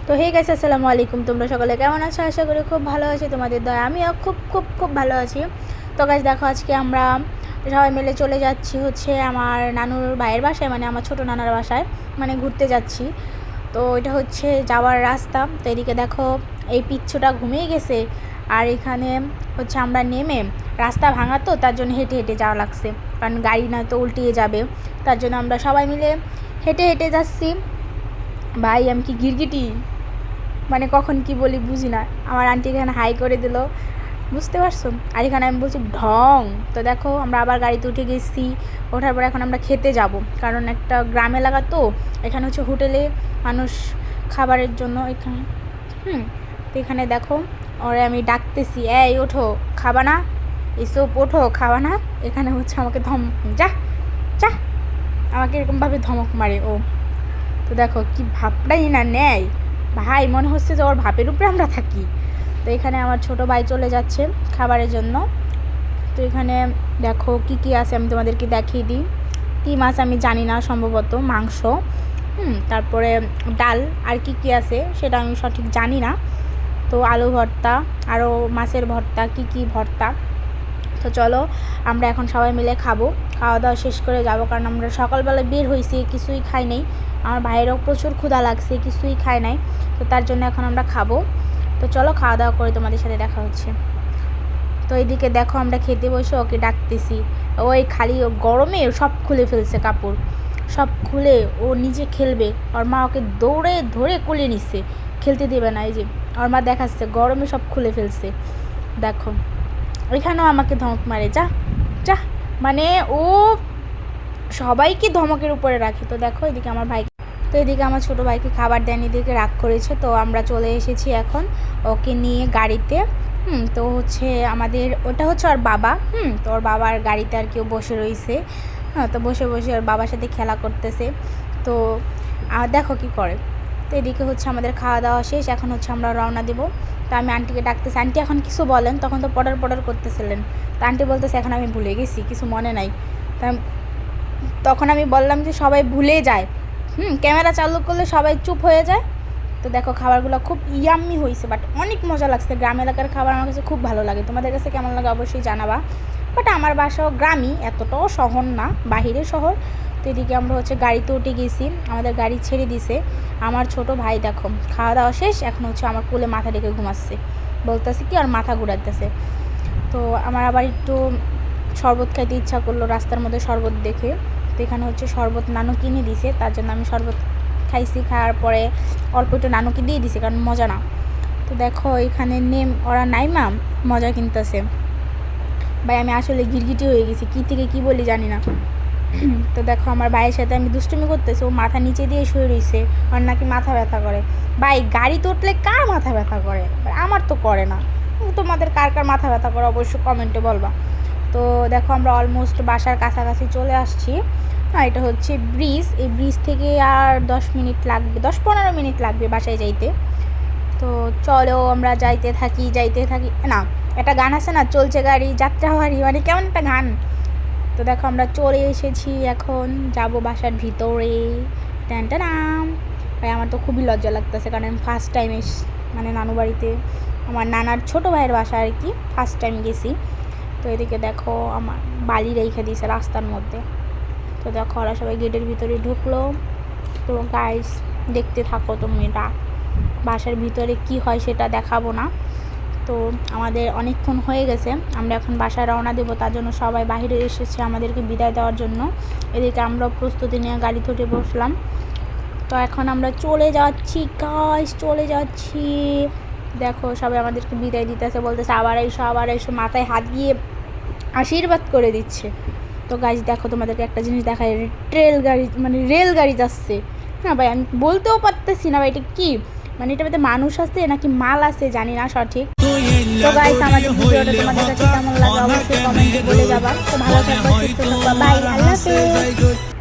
তো hey guys, আসসালামু আলাইকুম। তোমরা সকলে কেমন আছো? আশা করি খুব ভালো আছি, তোমাদের দয়া আমিও খুব খুব খুব ভালো আছি। তো গাইস দেখো, আজকে আমরা সবাই মিলে চলে যাচ্ছি হচ্ছে আমার নানুর ভাইয়ের বাসায়, মানে আমার ছোটো নানার বাসায়, মানে ঘুরতে যাচ্ছি। তো এটা হচ্ছে যাওয়ার রাস্তা। তো এদিকে দেখো এই পিচ্ছুটা ঘুমিয়ে গেছে, আর এখানে হচ্ছে আমরা নেমে রাস্তা ভাঙা, তো তার জন্য হেঁটে হেঁটে যাওয়া লাগছে, কারণ গাড়ি না তো উল্টিয়ে যাবে। তার জন্য আমরা সবাই মিলে হেঁটে হেঁটে যাচ্ছি। ভাই আমি কি গিরগিটি, মানে কখন কি বলি বুঝি না। আমার আন্টি এখানে হাই করে দিল, বুঝতে পারছো? আর এখানে আমি বলছি ঢং। তো দেখো আমরা আবার গাড়িতে উঠে গেছি। ওঠার পর এখন আমরা খেতে যাব, কারণ একটা গ্রাম এলাকা, তো এখানে হচ্ছে হোটেলে মানুষ খাবারের জন্য এখানে তো এখানে দেখো ওরে আমি ডাকতেছি, এই ওঠো, খাবা না? এসব ওঠো, খাবা না? এখানে হচ্ছে আমাকে যা যা আমাকে এরকমভাবে ধমক মারে ও। তো দেখো কি ভাবটাই না নেয় ভাই, মনে হচ্ছে যে ওর ভাপের উপরে আমরা থাকি। তো এখানে আমার ছোট ভাই চলে যাচ্ছে খাবারের জন্য। তো এখানে দেখো কি কি আছে আমি তোমাদেরকে দেখিয়ে দিই। কী মাছ আমি জানি না, সম্ভবত মাংস, তারপরে ডাল, আর কি কি আছে সেটা আমি সঠিক জানি না। তো আলু ভর্তা, আরও মাছের ভর্তা, কি কি ভর্তা। তো চলো আমরা এখন সবাই মিলে খাবো, খাওয়া দাওয়া শেষ করে যাব, কারণ আমরা সকালবেলা বের হয়েছি, কিছুই খাই নাই। আমার ভাইয়েরও প্রচুর ক্ষুধা লাগছে, কিছুই খায় নাই। তো তার জন্য এখন আমরা খাবো। তো চলো খাওয়া দাওয়া করে তোমাদের সাথে দেখা হচ্ছে। তো এইদিকে দেখো আমরা খেতে বসে ওকে ডাকতেছি, ওই খালি ও গরমে সব খুলে ফেলছে কাপড়, সব খুলে ও নিজে খেলবে। ওর মা ওকে দৌড়ে ধরে কোলে নিচ্ছে, খেলতে দেবে না। এই যে ওর মা দেখাচ্ছে গরমে সব খুলে ফেলছে, দেখো। এখানেও আমাকে ধমক মারে, যা যা, মানে ও সবাইকে ধমকের উপরে রাখে। তো দেখো এদিকে আমার ভাই, তো এদিকে আমার ছোটো ভাইকে খাবার দেয়নি, এদিকে রাগ করেছে। তো আমরা চলে এসেছি এখন ওকে নিয়ে গাড়িতে। তো হচ্ছে আমাদের ওটা হচ্ছে ওর বাবা, তো ওর বাবার গাড়িতে আর কেউ বসে রয়েছে। হ্যাঁ, তো বসে বসে ওর বাবার সাথে খেলা করতেছে। তো দেখো কি করে। তো এদিকে হচ্ছে আমাদের খাওয়া দাওয়া শেষ, এখন হচ্ছে আমরা রওনা দেবো। তো আমি আন্টিকে ডাকতেছি, আন্টি এখন কিছু বলেন। তখন তো পডার পডার করতেছিলেন। তো আন্টি বলতেছে এখন আমি ভুলে গেছি, কিছু মনে নাই। তখন আমি বললাম যে সবাই ভুলে যায়, ক্যামেরা চালু করলে সবাই চুপ হয়ে যায়। তো দেখো খাবারগুলো খুব ইয়াম্মি হয়েছে, বাট অনেক মজা লাগছে। গ্রাম এলাকার খাবার আমার কাছে খুব ভালো লাগে, তোমাদের কাছে কেমন লাগে অবশ্যই জানাবা। বাট আমার বাসাও গ্রামই, এতটাও শহর না, বাহিরের শহর। তো এদিকে আমরা হচ্ছে গাড়িতে উঠে গেছি, আমাদের গাড়ি ছেড়ে দিছে। আমার ছোট ভাই দেখো খাওয়া দাওয়া শেষ, এখন হচ্ছে আমার কোলে মাথা রেখে ঘুমাচ্ছে, বলতেছে কি আর মাথা ঘুরাতেছে। তো আমার আবার একটু শরবত খাইতে ইচ্ছা করলো রাস্তার মধ্যে শরবত দেখে। তো এখানে হচ্ছে শরবত নানু কিনে দিছে, তার জন্য আমি শরবত খাইছি। খাওয়ার পরে অল্প একটু নানুকে দিয়ে দিছি, কারণ মজা না। তো দেখো এখানে ওরা নাইমা মজা কিনতেছে। ভাই আমি আসলে গিরগিটি হয়ে গেছি, কী থেকে কী বলি জানি না। তো দেখো আমার ভাইয়ের সাথে আমি দুষ্টুমি করতেছি, ও মাথা নিচে দিয়ে শুয়ে রয়েছে, আর নাকি মাথা ব্যথা করে। ভাই গাড়িতে উঠলে কার মাথা ব্যথা করে? আমার তো করে না। তোমাদের কার কার মাথা ব্যথা করে অবশ্যই কমেন্টে বলবা। তো দেখো আমরা অলমোস্ট বাসার কাছাকাছি চলে আসছি। হ্যাঁ, এটা হচ্ছে ব্রিজ, এই ব্রিজ থেকে আর 10 মিনিট লাগবে, 10-15 মিনিট লাগবে বাসায় যাইতে। তো চলো আমরা যাইতে থাকি না, একটা গান আছে না, চলছে গাড়ি যাত্রাবাড়ি, মানে কেমন একটা গান। তো দেখো আমরা চলে এসেছি, এখন যাব বাসার ভিতরে। টান। ভাই আমার তো খুবই লজ্জা লাগতেছে, কারণ আমি ফার্স্ট টাইম মানে নানু বাড়িতে, আমার নানার ছোটো ভাইয়ের বাসা আর কি, ফার্স্ট টাইম গেছি। তো এদিকে দেখো আমার বালি রেখে দিয়েছে রাস্তার মধ্যে। তো দেখো ওরা সবাই গেটের ভিতরে ঢুকলো। তো গাইস দেখতে থাকো তোমরা, বাসার ভিতরে কি হয় সেটা দেখাবো না। তো আমাদের অনেকক্ষণ হয়ে গেছে, আমরা এখন বাসায় রওনা দেবো, তার জন্য সবাই বাইরে এসেছে আমাদেরকে বিদায় দেওয়ার জন্য। এদিকে আমরাও প্রস্তুতি নিয়ে গাড়িতে উঠে বসলাম। তো এখন আমরা চলে যাচ্ছি গাইস, চলে যাচ্ছি। দেখো সবাই আমাদেরকে বিদায় দিতেছে, বলতেছে আবার এসো, মাথায় হাত দিয়ে আশীর্বাদ করে দিচ্ছে। তো গাইস দেখো তোমাদেরকে একটা জিনিস দেখায়, রেলগাড়ি যাচ্ছে। না ভাই আমি বলতেও পারতেছি না ভাই এটা কি, মানে এটার মধ্যে মানুষ আছে নাকি মাল আছে জানি না সঠিক। তো গাইস আমাদের ভিডিওটা তোমাদের কাছে কেমন লাগে অবশ্যই কমেন্টে বলে যাবা। তো ভালো থাকবা, সুস্থ থাকবা, বাই, আল্লাহ হাফেজ।